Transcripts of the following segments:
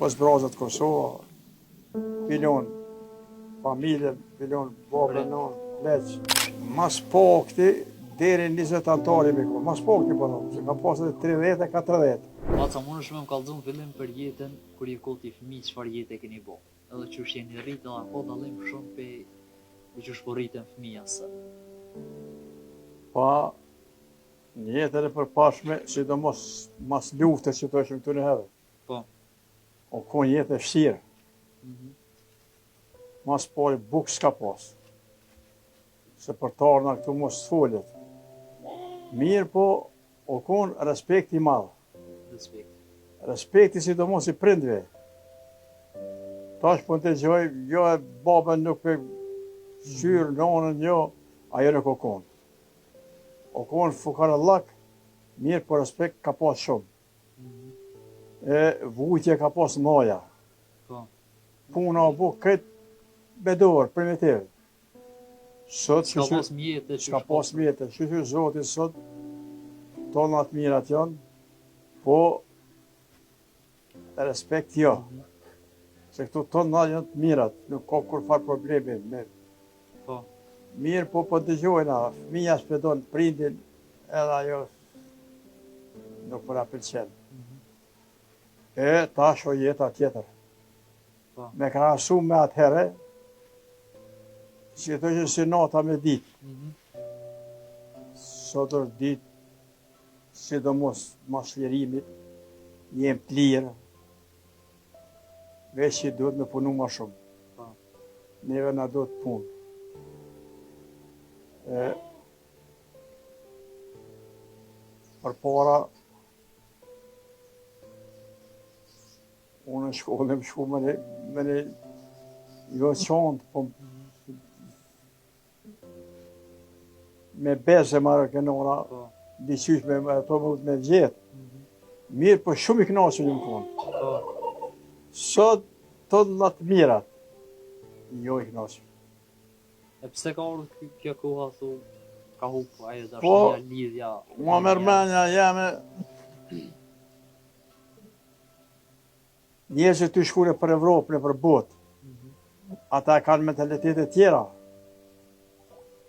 pas brazët Kosovë, pilon familje, pilon babë, non, leq. Mas pakti, deri 20 antari me kohë. Mas pakti po thonë, se ka pasur 30 e 40. Maca, mund është me më kallëzu në fillim për jetën, kur je koti fëmijë, çfarë jete keni bo? Edhe që është jeni rritë, edhe ka dallim shumë pe që është po rritën fëmija së. Pa, një jetën e përpashme, sidomos mas luftës që të ishëm këtu në herë. Po. O konë jetë e fështirë. Mas pari bukë s'ka pas. Se për të ardhna këtu mos s'folet. Mirë po, o konë respekti madhë. Respekti sidomos i prindve. Tash po të gjoj, jo e babën nuk pe qyrë, nonën, jo, ajo nuk o konë. O konë fukarallak, mirë po respekt ka pas shumë. E vujtje ka pas maja. Puna o bu këtë bedor, primitiv. Sot, Ska pas mjetë, s'ka pas mjetë, që Zotin sot, tonat mirat janë, po respekt jo. Se këtu tonat janë të mirat, nuk ka kur farë problemi. Mirë po dëgjojna, fëmija s'pedon prindin, edhe ajo nuk përra pëlqen. E tash o jeta tjetër. Me krahasu me atëhere, që të që si nata me ditë. Sot është ditë, sidomos mas lirimit, jem të lirë, veç që duhet me punu ma shumë. Neve na duhet punë. Për para, unë në shkollë më shku me një jo qantë, po me bese marrë kënora, diqysh me ato me gjetë. Mirë, po shumë i knasë një më konë. Sot të në të mirat, jo i knasë. E pse ka ardhur kjo koha, thu, ka hupë ajo dashnia, lidhja? Mua mërmenja jeme, njerëzit të shkure për Evropën e për botë. Ata e kanë mentalitetet tjera.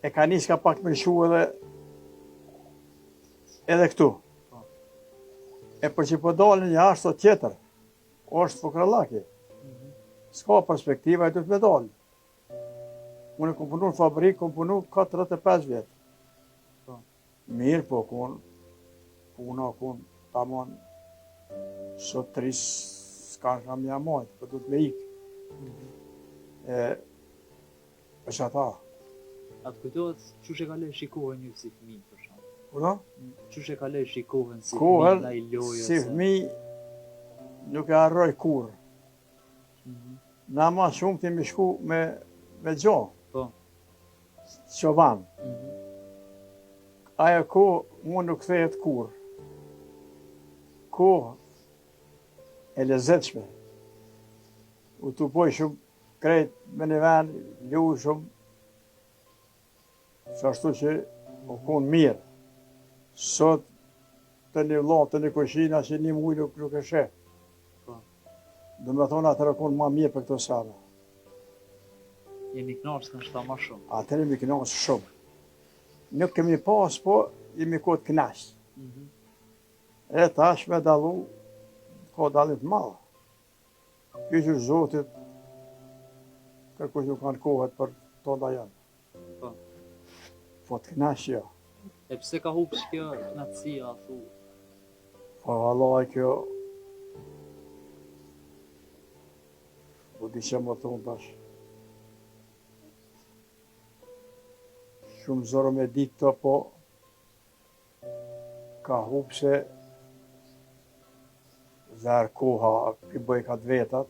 E ka njës ka pak me lëshu edhe këtu. E për që po dalin një ashtë të tjetër, është fukrallaki. S'ka perspektiva e të me dalin. Unë kom punu në fabrikë, kom punu 45 vjetë. Mirë po konë, puna konë, ta mon, sot tris s'kanë kam një majtë, po du të me ikë. është ata. Atë kujtohet, qështë e ka lejë shikohen ju si fëmijë, për shumë? Kudo? Qështë e ka lejë shikohen si fëmijë, na i lojë? Si fëmijë nuk e harroj kur. Na ma shumë të mi shku me gjohë. Qoban. Ajo ko mu nuk thejet kur. Ko e lezetshme. U të poj shumë krejt me një ven, lu shumë. Që ashtu që u konë mirë. Sot të një vla, të një kushina që një muj nuk e sheh. Dhe me thonë atër e konë ma mirë për këto sana. Jemi knasë në shta ma shumë. Atër jemi knasë shumë. Nuk kemi pas, po jemi kohët knasë. E tash me dalu, ka dalim të madhë. Kyqër Zotit, kërkush nuk kanë kohët për to da janë. Po të knasë jo. E pse ka hupë kjo knatësia, thu? Po vallaj kjo, po di që më thonë tash. Shumë zorë me ditë të, po ka hupë se zërë koha i bëj ka të vetat.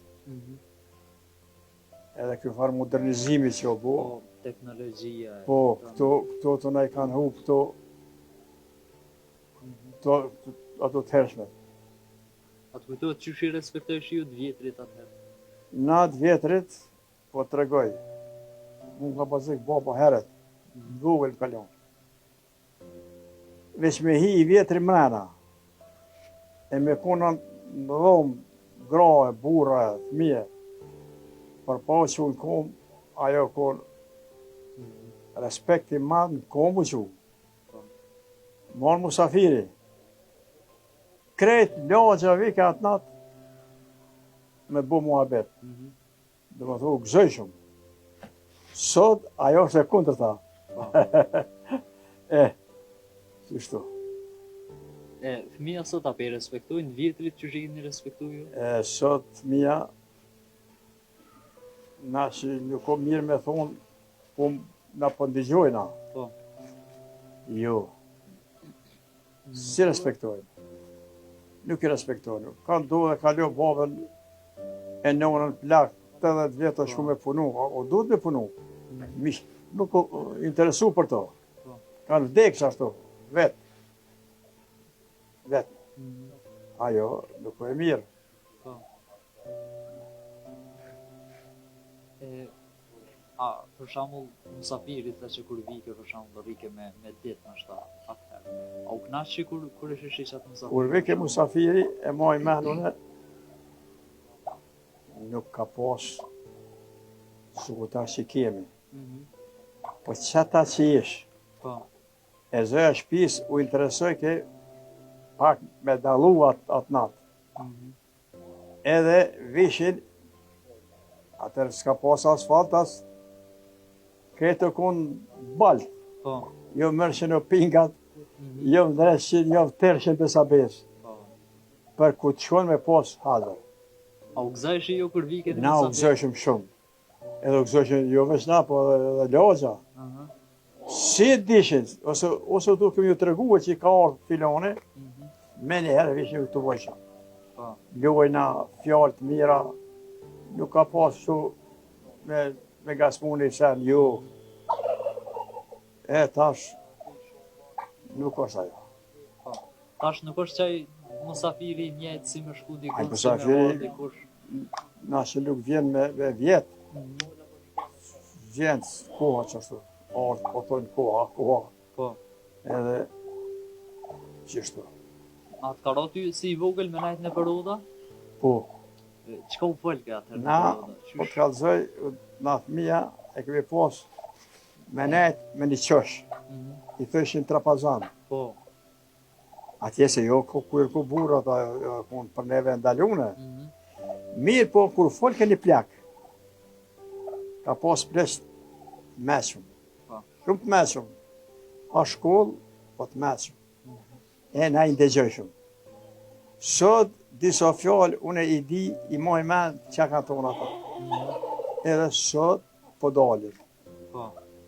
Edhe kjo farë modernizimi që o bo. Po, teknologjia. Po, këto të na i kanë hupë ato të hershme. Atë kujtohet që shi respektojsh ju të vjetrit atëherë? Na të vjetrit, po të regoj. Unë ka pazik baba heret, Google kalon. Veç me hi i vjetri mrena, e me kona në dhomë gra, burra, fëmije. Për po që në kom, ajo kon respekti madh në kom u që. Mon musafiri. Krejt lagja vike atë natë me bu muhabet. Dhe më thu, gëzoj shumë. Sot, ajo është e kundër ta. Qështu. Fëmija sot apo i respektojnë vjetrit që jeni respektuju? Sot fëmija, na që nuk o mirë me thonë, po na po ndigjojna. Po. Jo. Si respektojnë. Nuk i respektojnë. Kanë do dhe kalio babën e nonën plak, 80 vjetë shku me punu, o duhet me punu. Nuk o interesu për to. Kanë vdekë ashtu, vetë. Vetë. Ajo, nuk o e mirë. Po. Për shembull, musafiri tha që kur vike për shembull rrike me ditë në shtat atëherë. A u kënaqi kur e shish atë musafiri? Kur vike musafiri e moj menune, nuk ka pas sukuta që kemi. Po qëta që ish, Po. e zëja shpis u interesoj ke pak me dalu atë natë. Edhe vishin, atër s'ka pas asfaltas, kretë kun balë. Po. Jo mërshin o pingat, jo ndreshin, jo tërshin për sabes. Po. Për ku të shkon me pas hazër. A u gëzojshi jo kur vike në Na u gëzojshim shumë. Edhe u gëzojshim jo veç na, po edhe lagja. Si e dishin, ose du kemi ju të regu që i ka ardhë filone, me njëherë vishin të vojshëm. Po. Lojna, fjallë të mira, nuk ka pas shu me gasmuni sen, jo. Tash, nuk është ajo. Po. Tash nuk është qaj musafiri njëjtë si me shku dikush, Ai musafiri- dikush. Na që nuk vjen me vjetë, vjen koha që ashtu. Ardhë, po thonë koha. Po. Edhe, qështu. A të ka ra ty si i vogël me najtë në përoda? Po, Qka u folke atër në na, përoda? po të kalzoj, na fëmija e kemi pos me nejtë me një qësh. I thëshin trapazan. Po. Atje se jo kur ku burrat, për neve ndalune. Mirë po, kur folke një plak, ka pas plesht meqëm. Po. Shumë të meqëm. A shkollë, po të meqëm. Na i ndëgjojshëm. Sot, disa fjallë, une i di, i moj men që ka tonë ato. Edhe sot, po dalin. Po.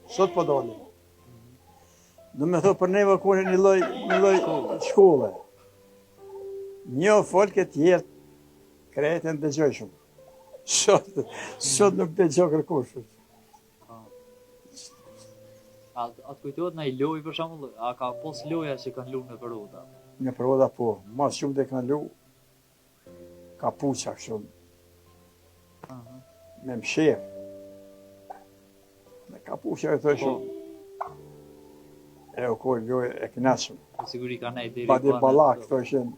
Sot po dalin. Do me thë për neve kone një loj shkolle. Një folke tjertë, krejtë në dëgjojshëm. Sot nuk dëgjoj kërkush. A të kujtohet në i loj për shembull, a ka pos loja që kanë lu në përoda? Në përvoda po, mas shumë dhe kanë lu, kapuqa shumë, me mshirë. Në kapuqa e thëshëm, e u kojnë lojë e knashëm. Po siguri ka nej deri Badi balak, thëshën,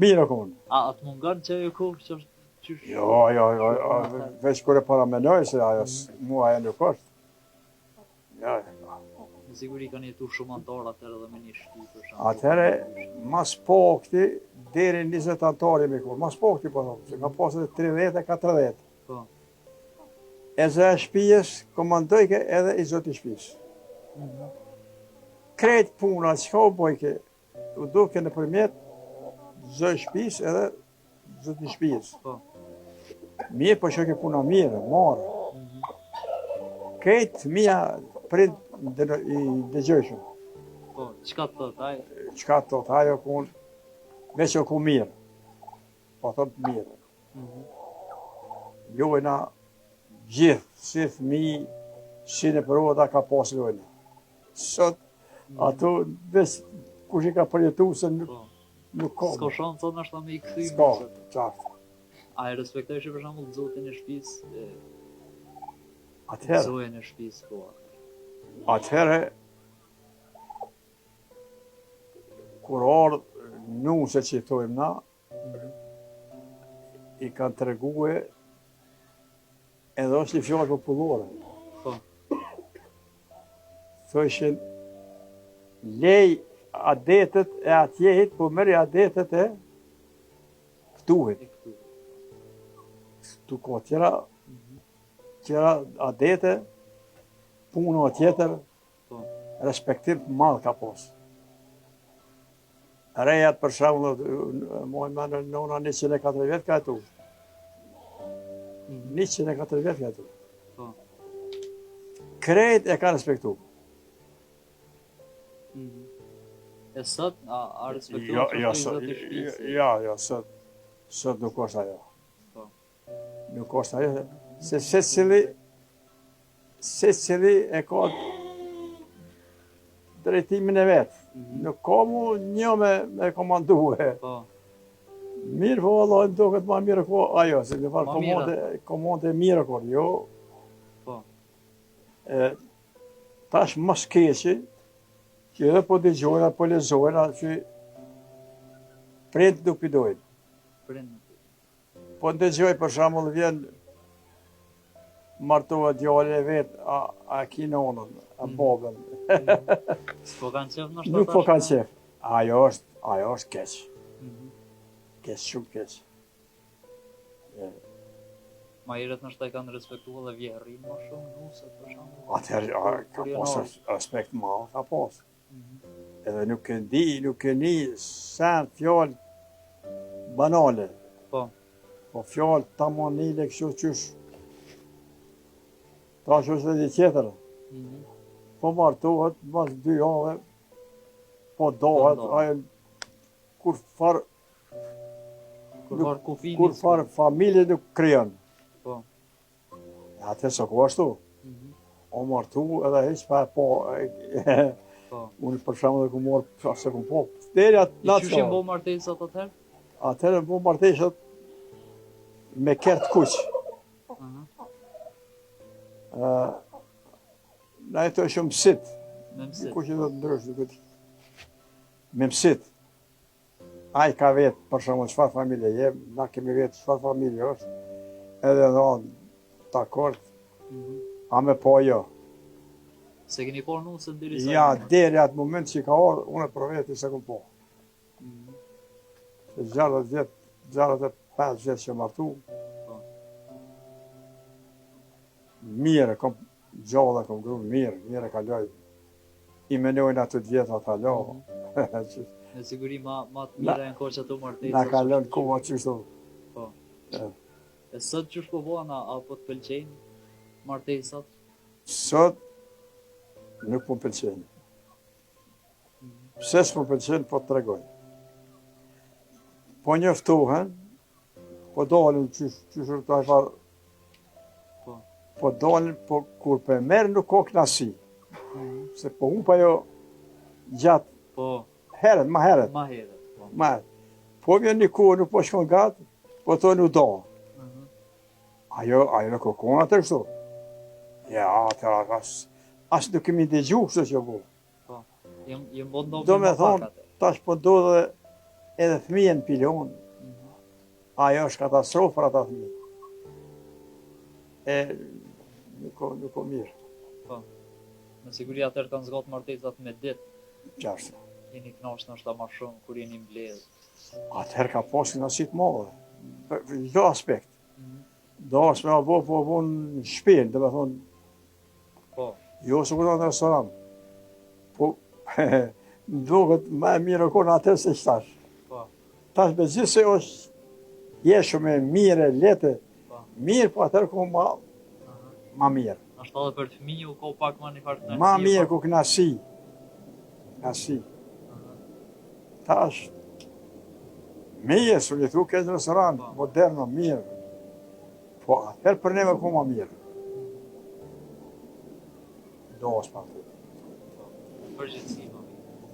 mirë konë. A të mungan që e kohë që qysh? Jo, veç kërë para menoj se ajo mua e nuk është. Ja. Në siguri kanë jetu shumë antarë atërë dhe me një shpi për shembull. Atëhere, mas pokti, deri 20 antari me kur, mas pokti po thomë, që ka pasë 30 e 40. Po. E zë e shpijës, komandojke edhe i zoti shpijës. Krejt puna, që ka u bojke, u duke në përmjet zë shpijës edhe zoti shpijës. Po. Mirë, po që ke puna mirë, marë. Krejt mija prind i dëgjojshëm. Po, qka të thot, aj? Qka të thot, ajo kun, veç o ku mirë. Po thot mirë. Lojna gjithë, si fëmi, si në përvoda ka pas lojna. Sot, ato, veç kush i ka përjetu se nuk ka. S'ka shanë sot nështë me i këthy. S'ka, qartë. A e respektojshë për shembull zotin e shtëpis, Atëherë, zojën e shtëpis, po. atëherë, kur ardhë nuse që i thojmë na, i kanë tregue edhe është një fjallë popullore. Po, Thoshin, lej adetet e atjehit, po mëri adetet e këtuhit. e këtu. Tu ka tjera adete, puno tjetër, Po, respektim të madh ka pas. Rejat për shembull, moj më nona 104 vjet ka jetu. 104 vjet ka jetu. po. Krejt e ka respektu. E sot, a respektohet Jo, shofriza të shtëpisë? jo, sot nuk është ajo. Po. Nuk është ajo, se secili e ka drejtimin e vetë. Nuk ka mu një me komandue. Po, Mirë, po Allah, më duket ma mirë ko ajo, se në farë Ma mirë. komande mirë ko, jo. po, Tash mas keqi, që edhe po dëgjojnë, po lexojnë, që print nuk pidojnë. prind. Po dëgjoj për shembull vjen martohet djali e vet, a ki nonën, a babën. S'po kanë qef në Nuk po kanë qef. Ajo është keq. Mhm. Keq, shumë keq. Ma herët në shtaj kanë respektuar dhe vjerrin më shumë nuset për shembull. Atëherë ka Kur janë pas orë. aspekt madh, ka pas. Mhm. Edhe nuk e di sen fjallë banale. Po, Po fjallë tamanile kështu qysh. Ta që është edhe tjetër. mhm. Po martohet, mas 2 javë, po dohet, dohet. ajo kur far Kur farë familje nuk krijon. Po. Atë së ku ashtu. Mhm. O martu edhe hiç pa po. Po. Unë për shembull ku mor se ku po. Deri atë I qyshin bo martesat atëherë? Atëherë po marteshat me kert kuq. Aha. Na e të shumë mësit. Me mësit. Kuq do të ndrysh duket. Me mësit. Ai ka vetë, për shembull, çfarë familje jem, na kemi vetë çfarë familje është. Edhe dhon dakord, Mhm. a me po jo. Se keni por nusën deri sa. Ja, deri atë moment që ka ardhur, unë për veti se kum po. Mhm. Se 65 vjet që martu. Po. Mirë, kom gjalla, kom gru, mirë kaloj. I menojnë atë të vjetë ata lo. Me siguri ma të mira janë kohë që ato martesat. Na kalon koha qështu. Po. E. E sot qysh po bojnë, a po të pëlqejnë martesat? Sot nuk po pëlqen. Pse s'po pëlqen, po të tregoj. Po njoftohen, po dalin qysh të farë. Po. Po dalin, po kur për merë nuk ka knasi. Se po unë pa jo gjatë Po, herët, ma herët. ma herët. Po. Ma, po vjen një kohë, nuk po shkon gatë, po thonë u do. Mhm. Ajo në kokon atë kështu. Ja, atë as nuk kemi dëgju kështu që bu. Po. Jem bo ndonë Do me më thonë, pak atë. tash po do dhe edhe fëmijën pilon. Ajo është katastrofë për ata fëmijë. Nuk o mirë. Po. Me siguri atër kanë zgatë martesat me ditë. Qashtë. Jeni knaqë nështë ta ma shumë, kur jeni mbledhë. Atëherë ka pasë në sitë madhe. Për çdo aspekt. Do është me abo, po abo në shpinë, dhe me thonë, Po. jo së këtë në restoran. Po, më duket më e mirë konë atër se qëtash. Po. Tash me gjithë se është jeshume mire, lete, Po. mirë, po atër ku ma mirë. Ashtë edhe për të fëmijë u ko pak ma një farë knaqësie. Ma mirë ku knasi. Knasi. Tash, mirë, së një thu këtë restoran, Po. moderno, mirë. Po atër për neve ku ma mirë. Do është pa të. Përgjithësi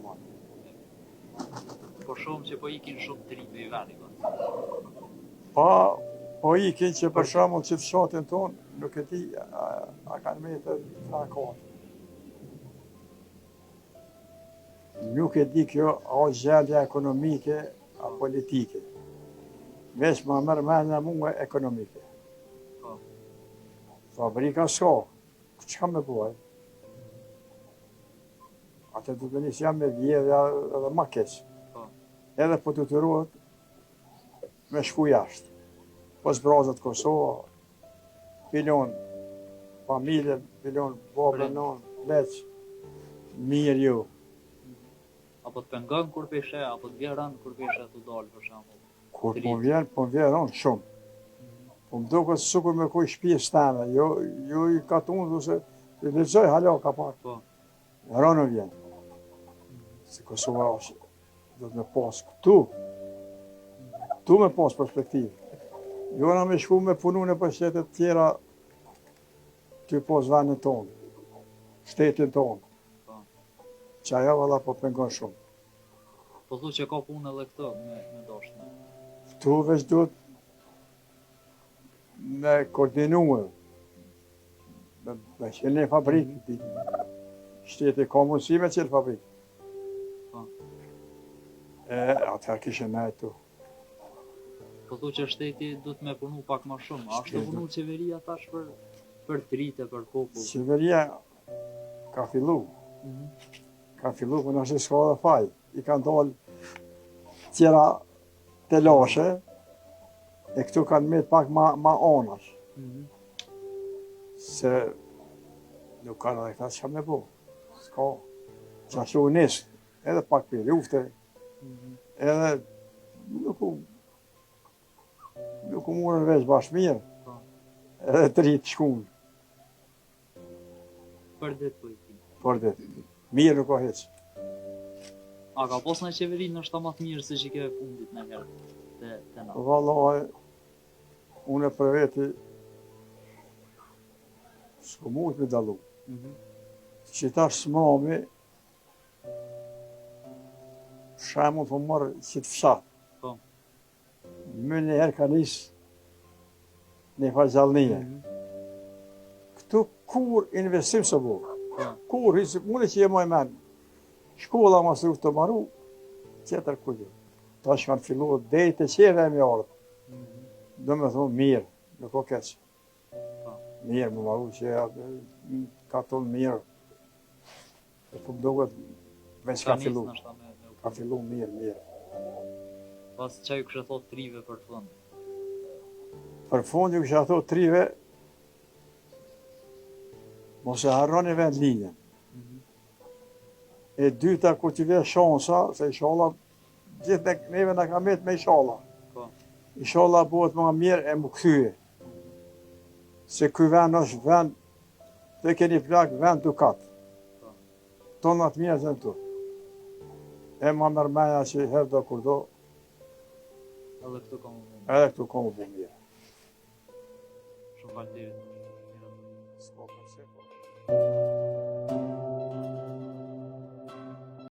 ma mirë. Po shumë që po ikin shumë të ripe i veni, Po ikin që për shembull që fshatin tonë, nuk e di, a kanë me të trakat. Nuk e di kjo, a është gjendja ekonomike, a politike. Veç ma mërë mendja mua ekonomike. Po. Fabrika s'ka, çka me buaj? Atë du të njësë jam me vjedhja edhe ma keq. Po. Edhe po të të ruhet me shku jashtë. Po zbrazët Kosova, milion familje, milion babë, non, leq, mirë ju. Apo të pengon kur peshe, apo të vjeran kur peshe të dalë, për shembull. Kur po vjen ronë shumë. Po më duket sukur me kuj shtëpisë teme, jo i katun ose i lexoj hala ka pak. Po. Ronë vjen. Se Kosova është, do të me pas këtu me pas perspektivë. Jo na me shku me punu në për shtetet tjera, ty pas vendin tonë, shtetin tonë. Po. Që ajo valla po pengon shumë. Po thu që ka punë edhe këto me dashnë. Këtu veç duhet me koordinuar, me qenë një fabrikë, shteti ka mundësi me qenë fabrikë. Po. Atëherë kishe ne tu. Po thu që shteti du të me punu pak ma shumë. A është të punu qeveria tash për trite, për popull? Qeveria ka fillu. Ka fillu, për nështë s'ka dhe faj. I kanë dalë tjera të lashe, e këtu kanë met pak ma anash. Se nuk kanë edhe këta që me bu. S'ka. Që ashtu nisë, edhe pak për lufte, edhe nuk u murën veç bashkë mirë, edhe të rritë shkunë. Për ditë po i ti. Për ditë. Mirë nuk ka heqë. A ka pos në qeveri në shta matë mirë se që i keve fundit në herë të na? Vallaj, unë për veti s'ku mujtë me dalu. Që tash s'mami, shemull të mërë që të fshatë. Po. Më njëherë ka njësë një fargjallnije. Këtu kur investim së bu? Kur, mune që jemoj men, shkolla ma së të maru, qëtër kujtë. Ta që kanë fillu dhejtë të qeve e mjarët. Do me thonë mirë, nuk o keqë. Mirë, më maru që ka tonë mirë. E po më doget veç ka fillu. Ka fillu mirë. Pas që ju kështë thot trive për fund? Për fund ju kështë thot trive, mos e harroni vend linjen. E dyta, kur t'i ve shansa, se inshallah, gjithë neve në ka met me inshallah. Inshallah bëhet më mirë e më këthyje. Se ky vend është vend, të keni plak vend dukat. Tonat mirë të në tu. E më mërmenja që herë do kur do, edhe këtu ka më bu. Edhe këtu ka më bu mirë. Shumë falë të S'ka përse po.